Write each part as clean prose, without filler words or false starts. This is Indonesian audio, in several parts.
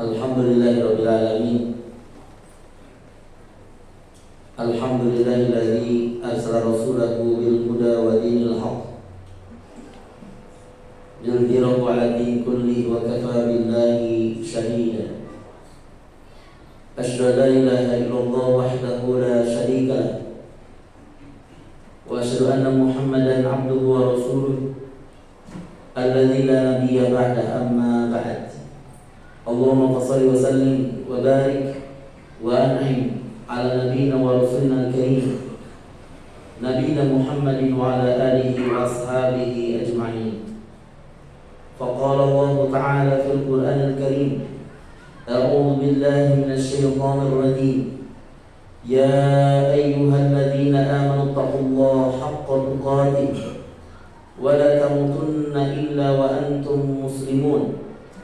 Alhamdulillahirabbil alamin. Alhamdulillahilladzi arsala rasulahu bil huda wa dinil haqq liyudhhirahu 'ala din kulli wa kafa billahi shahida. Asyhadu an la ilaha illallah wahdahu la syarika lah wa asyhadu anna Muhammadan 'abduhu wa rasuluh alladzi la nabiyya ba'da, amma ba'd. Allahumma shalli wa sallim wa barik wa an'im ala nabiyyina wa rasulina al-karim nabiyyina Muhammadin wa ala alihi wa ashabihi ajma'in. Faqala Allah ta'ala fil Qur'anil Karim, a'udzu billahi minasy syaithanir rajim. Ya ayyuhalladzina amanu taqullaha haqqa tuqatih wa la tamutunna illa wa antum muslimun.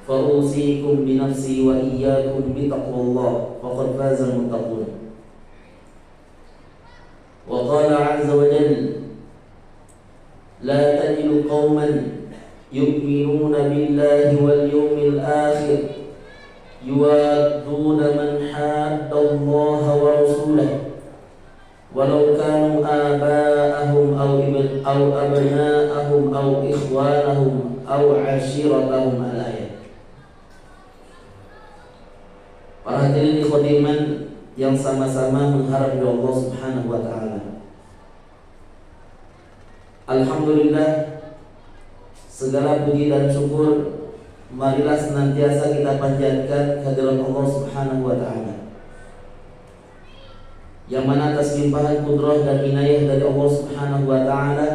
Fa'usikum binafsi wa iyyakum bitaqwallah faqad fazal muttaqun. Wa qala 'azza wa jalla, la tajidu qauman yu'minuna billahi wal yawmil akhir yuwadduna man hadda Allah wa rasulahu walau kanu aba'ahum aw abna'ahum aw ikhwanahum aw 'ashiratahum al-ayat. Para hadirin ikhwatiman yang sama-sama mengharap dari Allah Subhanahu wa taala. Alhamdulillah, segala puji dan syukur marilah senantiasa kita panjatkan kehadirat Allah Subhanahu wa taala, yang mana atas limpahan kudrah dan inayah dari Allah Subhanahu wa taala,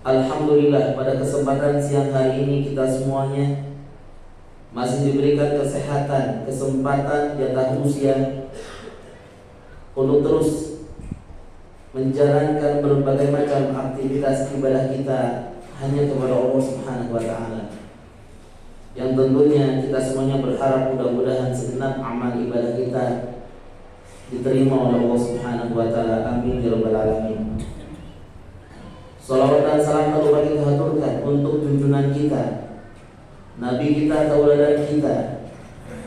alhamdulillah pada kesempatan siang hari ini kita semuanya masih diberikan kesehatan, kesempatan di atas usia untuk terus menjalankan berbagai macam aktivitas ibadah kita hanya kepada Allah Subhanahu wa taala. Yang tentunya kita semuanya berharap mudah-mudahan segenap amal ibadah kita diterima oleh Allah Subhanahu wa taala. Amin ya rabbal alamin. Salawat dan salam telah kita haturkan untuk junjungan kita, Nabi kita, tauladan kita,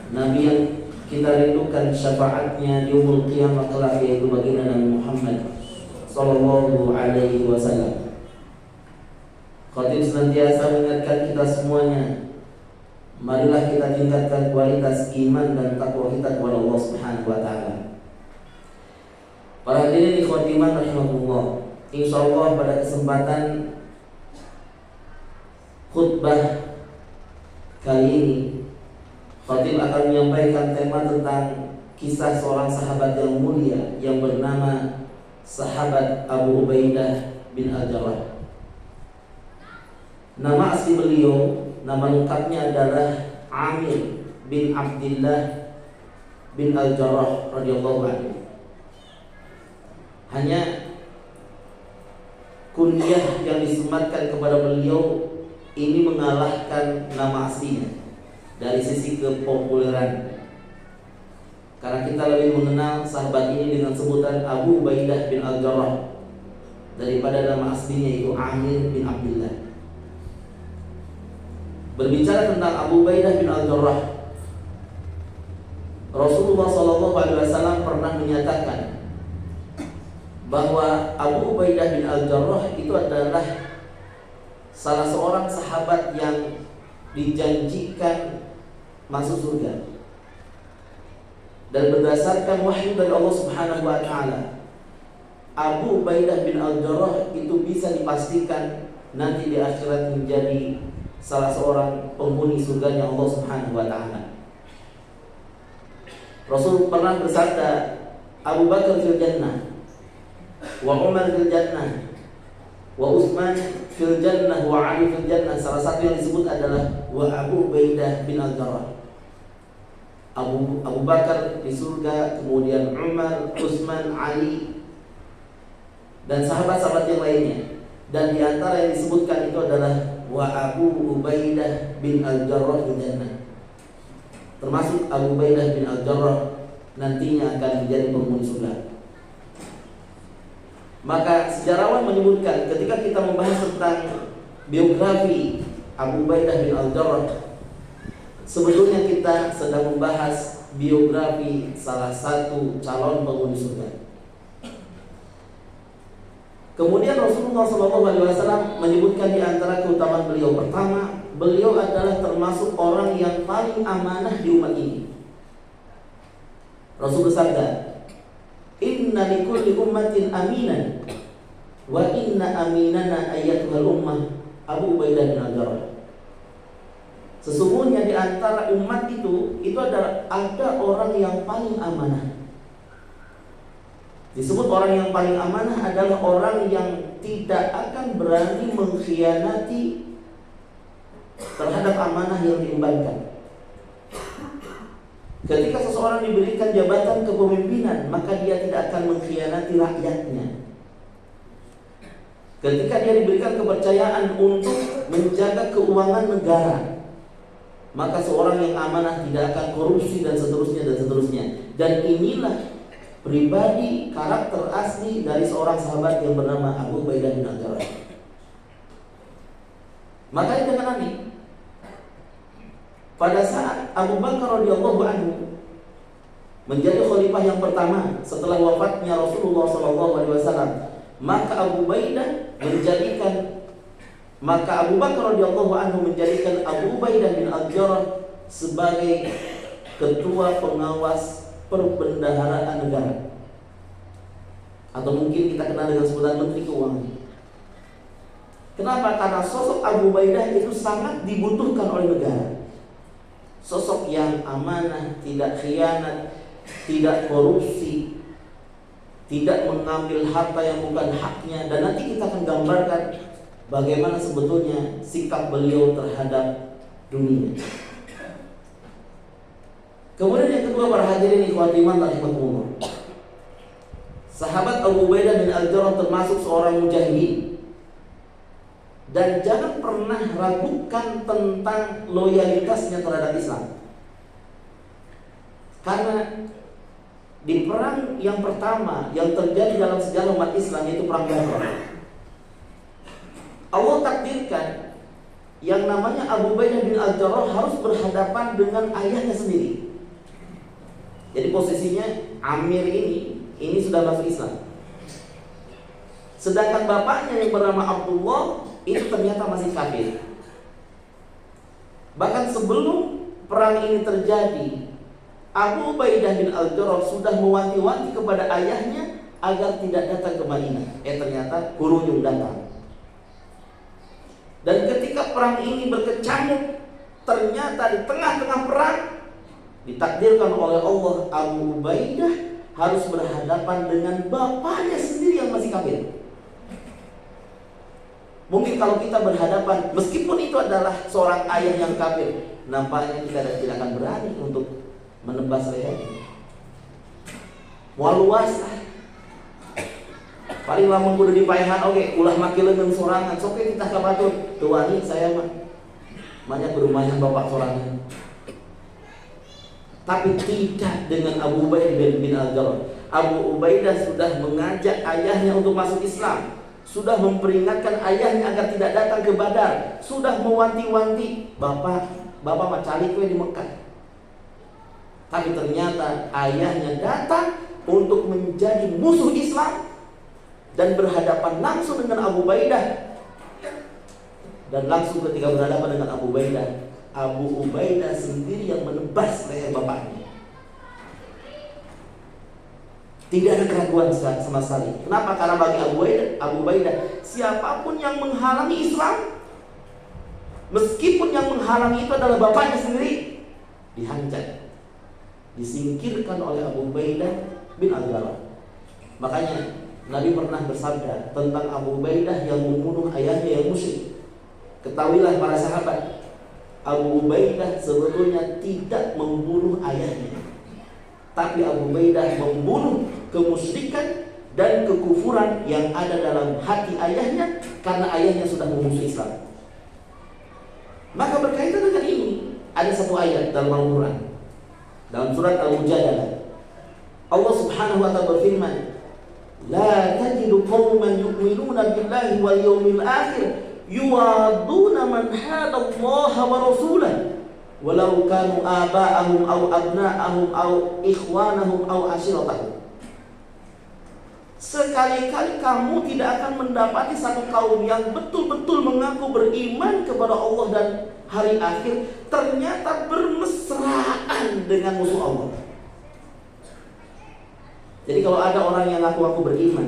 Nabi yang kita rindukan syafaatnya di yaumul qiyamah kelak, yaitu baginda Nabi Muhammad sallallahu alaihi wasallam. Khatib senantiasa mengingatkan kita semuanya, marilah kita tingkatkan kualitas iman dan takwa kita kepada Allah Subhanahu wa taala. Para hadirin ikhwatiman rahimakumullah, insyaallah pada kesempatan khutbah kali ini khatib akan menyampaikan tema tentang kisah seorang sahabat yang mulia yang bernama sahabat Abu Ubaidah bin Al-Jarrah. Nama asli beliau, nama lengkapnya adalah Amir bin Abdullah bin Al-Jarrah radhiyallahu anhu. Hanya kunyah yang disematkan kepada beliau ini mengalahkan nama aslinya dari sisi kepopuleran, karena kita lebih mengenal sahabat ini dengan sebutan Abu Ubaidah bin Al-Jarrah daripada nama aslinya itu Amir bin Abdullah. Berbicara tentang Abu Ubaidah bin Al-Jarrah, Rasulullah SAW pernah menyatakan bahwa Abu Ubaidah bin Al-Jarrah itu adalah salah seorang sahabat yang dijanjikan masuk surga. Dan berdasarkan wahyu dari Allah Subhanahu wa taala, Abu Ubaidah bin Al-Jarrah itu bisa dipastikan nanti di akhirat menjadi salah seorang penghuni surganya Allah Subhanahu wa taala. Rasul pernah bersabda, Abu Bakar fil jannah, wa Umar fil jannah, wa Utsman fil jannah, wa Ali fil jannah. Salah satu yang disebut adalah wa Abu Ubaidah bin Al-Jarrah. Abu Bakar di surga, kemudian Umar, Utsman, Ali dan sahabat-sahabat yang lainnya. Dan di antara yang disebutkan itu adalah wa Abu Ubaidah bin Al-Jarrah fil jannah. Termasuk Abu Ubaidah bin Al-Jarrah nantinya akan menjadi penghuni surga. Maka sejarawan menyebutkan ketika kita membahas tentang biografi Abu Ubaidah bin Al-Jarrah, Sebetulnya kita sedang membahas biografi salah satu calon penghuni surga. Kemudian Rasulullah SAW menyebutkan di antara keutamaan beliau, pertama, beliau adalah termasuk orang yang paling amanah di umat ini. Rasul bersabda, "Inna likulli ummatin aminan, wa inna aminana ayyatuhal ummah Abu Ubaidah bin Al-Jarrah." Sesungguhnya di antara umat itu adalah ada orang yang paling amanah. Disebut orang yang paling amanah adalah orang yang tidak akan berani mengkhianati terhadap amanah yang diembankan. Ketika seseorang diberikan jabatan kepemimpinan, maka dia tidak akan mengkhianati rakyatnya. Ketika dia diberikan kepercayaan untuk menjaga keuangan negara, maka seorang yang amanah tidak akan korupsi dan seterusnya dan seterusnya. Dan inilah pribadi karakter asli dari seorang sahabat yang bernama Abu Ubaidah bin Al-Jarrah. Makanya jangan aneh, pada saat Abu Bakar radhiyallahu anhu menjadi khalifah yang pertama setelah wafatnya Rasulullah SAW, maka Abu Bakar radhiyallahu anhu menjadikan Abu Ubaidah bin Al-Jarrah sebagai ketua pengawas perbendaharaan negara, atau mungkin kita kenal dengan sebutan Menteri Keuangan. Kenapa? Karena sosok Abu Ubaidah itu sangat dibutuhkan oleh negara. Sosok yang amanah, tidak khianat, tidak korupsi, tidak mengambil harta yang bukan haknya. Dan nanti kita akan gambarkan bagaimana sebetulnya sikap beliau terhadap dunia. Kemudian yang kedua, para hadirin ikhwati iman rahimakumullah, sahabat Abu Ubaidah bin Al-Jarrah termasuk seorang mujahidin. Dan jangan pernah ragukan tentang loyalitasnya terhadap Islam. Karena di perang yang pertama yang terjadi dalam sejarah umat Islam, yaitu perang Badar, Allah takdirkan yang namanya Abu Ubaidah bin Al-Jarrah harus berhadapan dengan ayahnya sendiri. Jadi posisinya Amir ini sudah masuk Islam. Sedangkan bapaknya yang bernama Abdullah itu ternyata masih kafir. Bahkan sebelum perang ini terjadi, Abu Ubaidah bin Al-Jarrah sudah mewanti-wanti kepada ayahnya agar tidak datang ke Madinah. Ternyata berujung datang. Dan ketika perang ini berkecamuk, ternyata di tengah-tengah perang ditakdirkan oleh Allah, Abu Ubaidah harus berhadapan dengan bapaknya sendiri yang masih kafir. Mungkin kalau kita berhadapan, meskipun itu adalah seorang ayah yang kafir, nampaknya kita tidak akan berani untuk menebas lehernya. Waluas paling lama kudu dipaehan, oke, ulah makileun sorangan, sok kita kabatur tuani saya mah banyak berumahnya bapak sorangan. Tapi tidak dengan Abu Ubaidah bin Al-Jarrah. Abu Ubaidah sudah mengajak ayahnya untuk masuk Islam, sudah memperingatkan ayahnya agar tidak datang ke Badar, sudah mewanti-wanti, bapak mah cari kue di Mekah. Tapi ternyata ayahnya datang untuk menjadi musuh Islam dan berhadapan langsung dengan Abu Ubaidah. Dan langsung ketika berhadapan dengan Abu Ubaidah, Abu Ubaidah sendiri yang menebas leher bapaknya. Tidak ada keraguan sama sekali. Kenapa? Karena bagi Abu Ubaidah, siapapun yang menghalangi Islam, meskipun yang menghalangi itu adalah bapaknya sendiri, dihancam, disingkirkan oleh Abu Ubaidah bin Al-Jarrah. Makanya Nabi pernah bersabda tentang Abu Ubaidah yang membunuh ayahnya yang musyrik. Ketahuilah para sahabat, Abu Ubaidah sebetulnya tidak membunuh ayahnya, tapi Abu Ubaidah membunuh kemusyrikan dan kekufuran yang ada dalam hati ayahnya, karena ayahnya sudah memusuhi Islam. Maka berkaitan dengan ini, ada satu ayat dalam Al-Quran, dalam surat Al-Mujadalah, Allah Subhanahu wa ta'ala berfirman, "La tajidu qauman yu'minuna billahi wal yawmil akhir yuwaduna man hadallaha wa rasulahu walau kanu aba'ahum aw abna'ahum aw ikhwanahum aw ashiratahum. Sekali-kali kamu tidak akan mendapati satu kaum yang betul-betul mengaku beriman kepada Allah dan hari akhir, ternyata bermesraan dengan musuh Allah. Jadi kalau ada orang yang ngaku-ngaku beriman,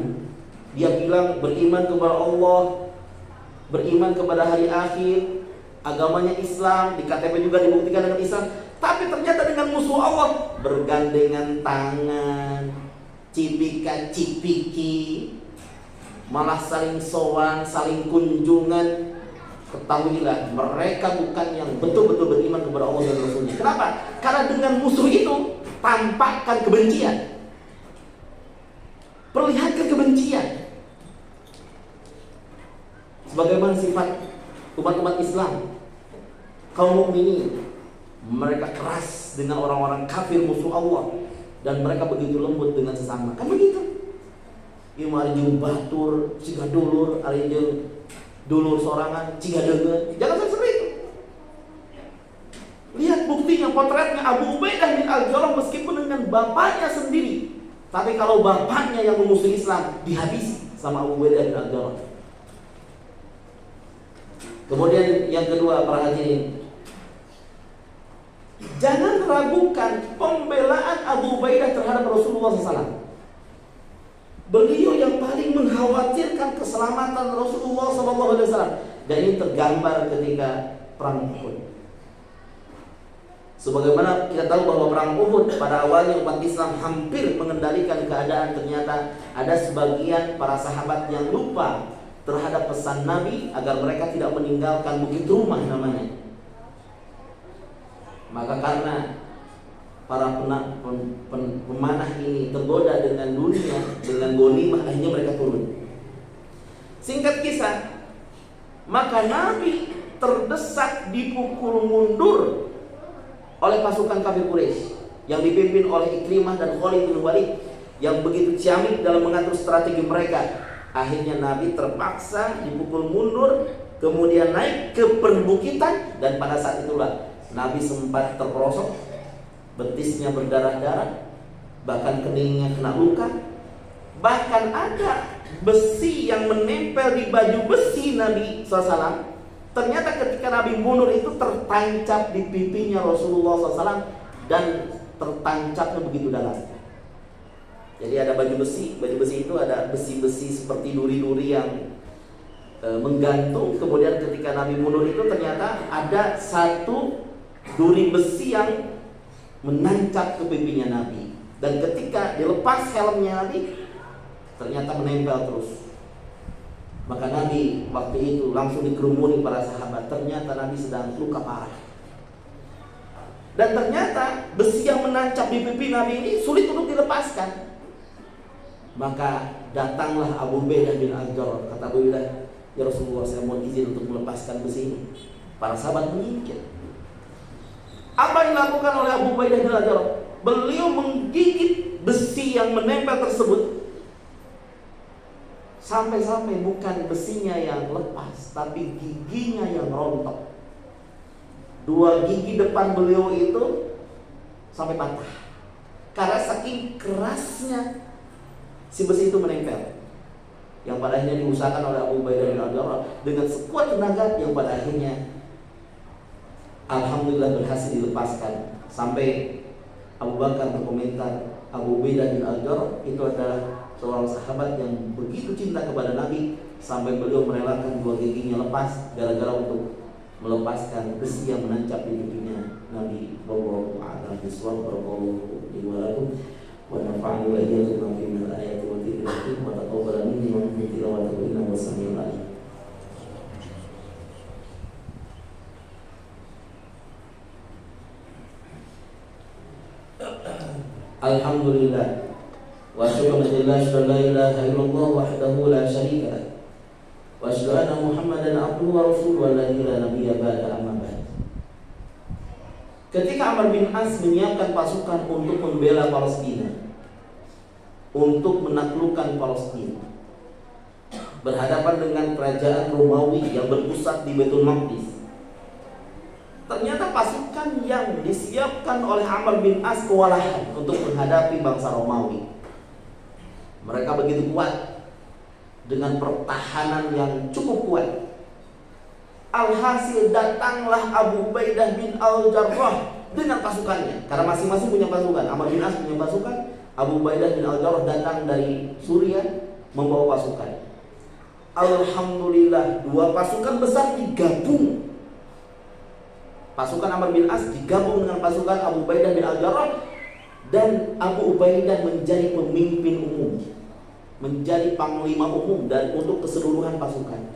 dia bilang beriman kepada Allah, beriman kepada hari akhir, agamanya Islam, di KTP juga dibuktikan dengan Islam, tapi ternyata dengan musuh Allah bergandengan tangan, cipika-cipiki, malah saling sowan, saling kunjungan. Ketahuilah mereka bukan yang betul-betul beriman kepada Allah dan Rasulnya. Kenapa? Karena dengan musuh itu tampakkan kebencian, perlihatkan kebencian. Sebagaimana sifat umat-umat Islam, kaum mukminin, mereka keras dengan orang-orang kafir musuh Allah, dan mereka begitu lembut dengan sesama. Kan begitu. Ieu mah jeung batur, ciga dulur, ari jeung dulur sorangan, ciga deungeun. Jangan seperti itu. Lihat buktinya, potretnya Abu Ubaidah bin Al-Jarrah meskipun dengan bapaknya sendiri. Tapi kalau bapaknya yang memusuhi Islam, dihabisi sama Abu Ubaidah bin Al-Jarrah. Kemudian yang kedua, para hadirin, jangan ragukan pembelaan Abu Ubaidah terhadap Rasulullah SAW. Beliau yang paling mengkhawatirkan keselamatan Rasulullah SAW, dan ini tergambar ketika perang Uhud. Sebagaimana kita tahu bahwa perang Uhud pada awalnya umat Islam hampir mengendalikan keadaan, ternyata ada sebagian para sahabat yang lupa terhadap pesan Nabi agar mereka tidak meninggalkan bukit rumah namanya. Maka karena para pemanah ini tergoda dengan dunia, dengan ghanimah, akhirnya mereka turun. Singkat kisah, maka Nabi terdesak dipukul mundur oleh pasukan kafir Quraisy yang dipimpin oleh Ikrimah dan Khalid bin Walid yang begitu ciamik dalam mengatur strategi mereka. Akhirnya Nabi terpaksa dipukul mundur, kemudian naik ke perbukitan, dan pada saat itulah Nabi sempat terperosok, betisnya berdarah-darah, bahkan keningnya kena luka. Bahkan ada besi yang menempel di baju besi Nabi SAW. Ternyata ketika Nabi mundur itu tertancap di pipinya Rasulullah SAW, dan tertancapnya begitu dalam. Jadi ada baju besi itu ada besi-besi seperti duri-duri yang menggantung. Kemudian ketika Nabi mundur itu ternyata ada satu duri besi yang menancap ke pipinya Nabi, dan ketika dilepas helmnya Nabi ternyata menempel terus. Maka Nabi waktu itu langsung dikerumuni para sahabat. Ternyata Nabi sedang luka parah, dan ternyata besi yang menancap di pipi Nabi ini sulit untuk dilepaskan. Maka datanglah Abu Ubaidah bin Al-Jarrah. Kata Abu Ubaidah, ya Rasulullah, saya mohon izin untuk melepaskan besi ini. Para sahabat menyingkir. Apa yang dilakukan oleh Abu Ubaidah bin Al-Jarrah? Beliau menggigit besi yang menempel tersebut, sampai-sampai bukan besinya yang lepas, tapi giginya yang rontok. Dua gigi depan beliau itu sampai patah, karena saking kerasnya si besi itu menempel, yang pada akhirnya diusahakan oleh Abu Ubaidah bin Al-Jarrah dengan sekuat tenaga, yang pada akhirnya alhamdulillah berhasil dilepaskan. Sampai Abu Bakar berkomentar, Abu Ubaidah bin Al-Jarrah itu adalah seorang sahabat yang begitu cinta kepada Nabi, sampai beliau merelakan dua giginya lepas gara-gara untuk melepaskan besi yang menancap di pipinya Nabi. Wallahu a'lam bishawab. Barakallahu li wa lakum wa nafa'ani wa iyyakum bima fihi min al-ayati wa dhikril hakim wa taqabbal minni wa minkum tilawatahu innahu was-sami'ul 'alim. Alhamdulillah wa syukrulillah la ilaha illallah wahdahu la syarika lah wa asyhadu anna Muhammadan abduhu wa rasuluhu la nabiyya ba'da amma ba'd. Ketika Amr bin As menyiapkan pasukan untuk membela Palestina, untuk menaklukkan Palestina, berhadapan dengan kerajaan Romawi yang berpusat di Baitul Maqdis, ternyata pasukan yang disiapkan oleh Amr bin As kewalahan untuk menghadapi bangsa Romawi. Mereka begitu kuat dengan pertahanan yang cukup kuat. Alhasil datanglah Abu Ubaidah bin Al-Jarrah dengan pasukannya. Karena masing-masing punya pasukan. Amr bin As punya pasukan, Abu Ubaidah bin Al-Jarrah datang dari Suriah membawa pasukan. Alhamdulillah, dua pasukan besar digabung. Pasukan Amr bin As digabung dengan pasukan Abu Ubaidah bin Al-Jarrah, dan Abu Ubaidah menjadi pemimpin umum, menjadi panglima umum dan untuk keseluruhan pasukan.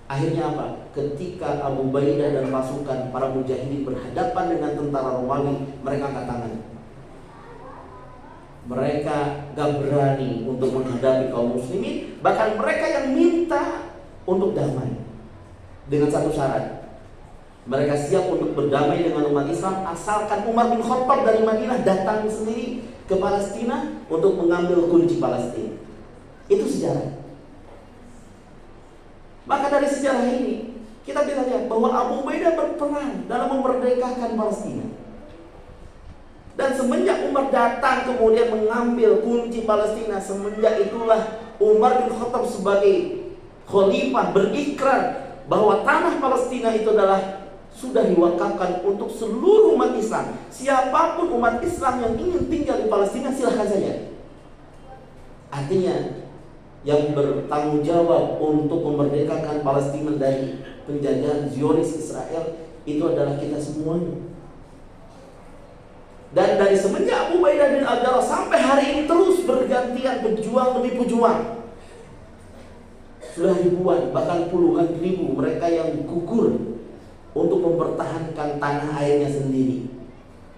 Akhirnya apa? Ketika Abu Ubaidah dan pasukan para mujahidin berhadapan dengan tentara Romawi, mereka angkat tangan. Mereka gak berani untuk menghadapi kaum muslimin. Bahkan mereka yang minta untuk damai dengan satu syarat. Mereka siap untuk berdamai dengan umat Islam asalkan Umar bin Khattab dari Madinah datang sendiri ke Palestina untuk mengambil kunci Palestina. Itu sejarah. Maka dari sejarah ini kita bisa lihat bahwa Abu Ubaidah berperan dalam memerdekakan Palestina. Dan semenjak Umar datang kemudian mengambil kunci Palestina, semenjak itulah Umar bin Khattab sebagai khalifah berikrar bahwa tanah Palestina itu adalah sudah diwakafkan untuk seluruh umat Islam. Siapapun umat Islam yang ingin tinggal di Palestina silahkan saja. Artinya yang bertanggung jawab untuk memerdekakan Palestina dari penjajahan Zionis Israel itu adalah kita semuanya. Dan dari semenjak Abu Ubaidah bin Al-Jarrah sampai hari ini terus bergantian pejuang demi pejuang. Sudah ribuan, bahkan puluhan ribu mereka yang gugur untuk mempertahankan tanah airnya sendiri.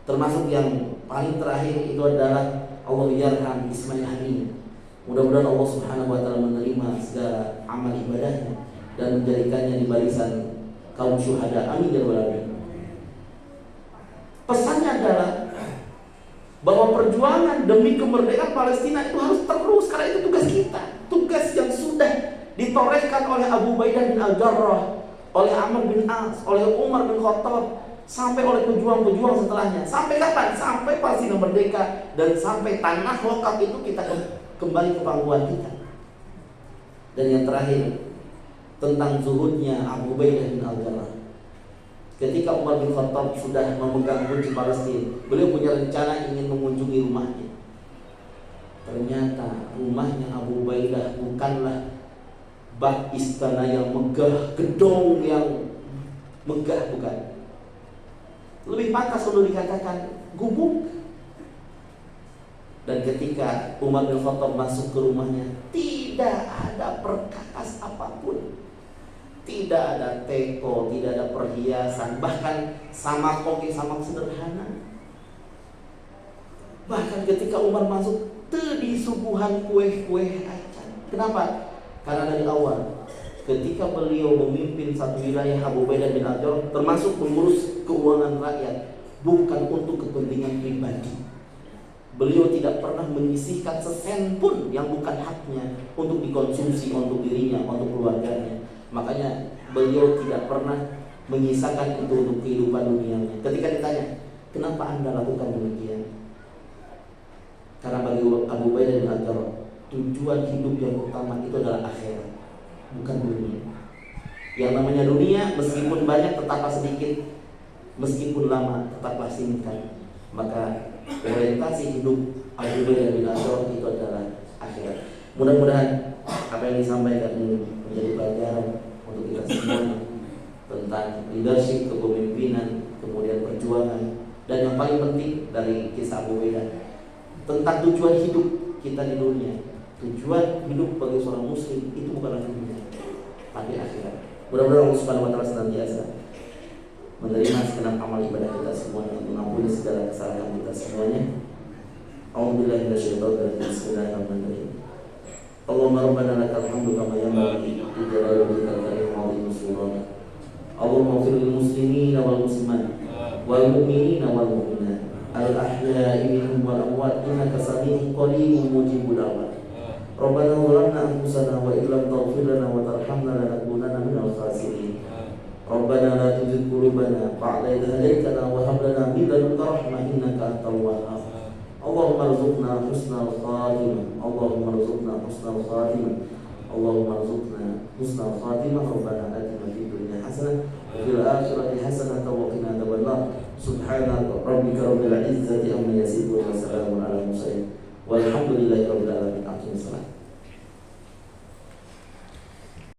Termasuk yang paling terakhir itu adalah Allahyarham Ismail Haniyeh. Mudah-mudahan Allah Subhanahu wa taala menerima segala amal ibadahnya dan menjadikannya di barisan kaum syuhada. Amin ya rabbal alamin. Pesannya adalah bahwa perjuangan demi kemerdekaan Palestina itu harus terus, karena itu tugas kita. Tugas yang sudah ditorehkan oleh Abu Ubaidah bin Al-Jarrah, oleh Amr bin As, oleh Umar bin Khattab, sampai oleh pejuang-pejuang setelahnya. Sampai kapan? Sampai Palestina merdeka dan sampai tanah wakaf itu kita kembali ke pangkuan kita. Dan yang terakhir tentang zuhudnya Abu Ubaidah bin Al-Jarrah. Ketika Umar bin Khattab sudah memegang kunci Palestina, beliau punya rencana ingin mengunjungi rumahnya. Ternyata rumahnya Abu Ubaidah bukanlah bak istana yang megah, gedung yang megah, bukan. Lebih pantas untuk dikatakan gubuk. Dan ketika Umar bin Khattab masuk ke rumahnya, tidak ada perkakas apapun. Tidak ada teko, tidak ada perhiasan, bahkan sama koki sama sederhana. Bahkan ketika Umar masuk, disuguhan kue-kue acan. Kenapa? Karena dari awal ketika beliau memimpin satu wilayah Abu Ubaidah bin Al-Jarrah, termasuk mengurus keuangan rakyat, bukan untuk kepentingan pribadi. Beliau tidak pernah menyisihkan sesen pun yang bukan haknya untuk dikonsumsi untuk dirinya, untuk keluarganya. Makanya beliau tidak pernah menyisakan itu untuk kehidupan dunianya. Ketika ditanya, kenapa Anda lakukan demikian? Karena bagi Abu Ubaidah bin Al-Jarrah, tujuan hidup yang utama itu adalah akhirat, bukan dunia. Yang namanya dunia, meskipun banyak tetaplah sedikit, meskipun lama tetaplah singkat. Maka orientasi hidup Abu Ubaidah bin Al-Jarrah itu adalah akhirat. Mudah-mudahan apa yang disampaikan ini menjadi pelajaran untuk kita semua tentang leadership, kepemimpinan, kemudian perjuangan, dan yang paling penting dari kisah Abu Ubaidah tentang tujuan hidup kita di dunia. Tujuan hidup bagi seorang muslim itu bukanlah dunia, tapi akhirat. Mudah-mudahan Allah Subhanahu wa taala senantiasa menerima segenap amal ibadah kita semuanya, mengampuni segala kesalahan kita semuanya. A'udzubillahi minasyaitonir rajim. Bismillahirrahmanirrahim. Allahumma rabbana lakal hamdu kama yanbaghi li jalali wajhikal karim wa 'azimi sultanik. Allahumma ighfir lil muslimina wal muslimat wal mu'minina wal mu'minat al ahya'i minhum wal amwat innaka sami'un qaribun mujibud da'wat. Rabbana zalamna anfusana wa illam taghfir lana wa tarhamna lanakunanna minal khasirin. ربنا لا تزغ قلوبنا بعد إذ هديتنا وهب لنا من لدنك رحمة إنك أنت الوهاب اللهم ارزقنا حسن الخاتمة اللهم ارزقنا حسن الخاتمة اللهم ارزقنا حسن الخاتمة ربنا آتنا في الدنيا حسنة وفي الآخرة حسنة وقنا عذاب النار سبحان ربك رب العزة عما يصفون وسلام على المرسلين والحمد لله رب العالمين. أقم الصلاة.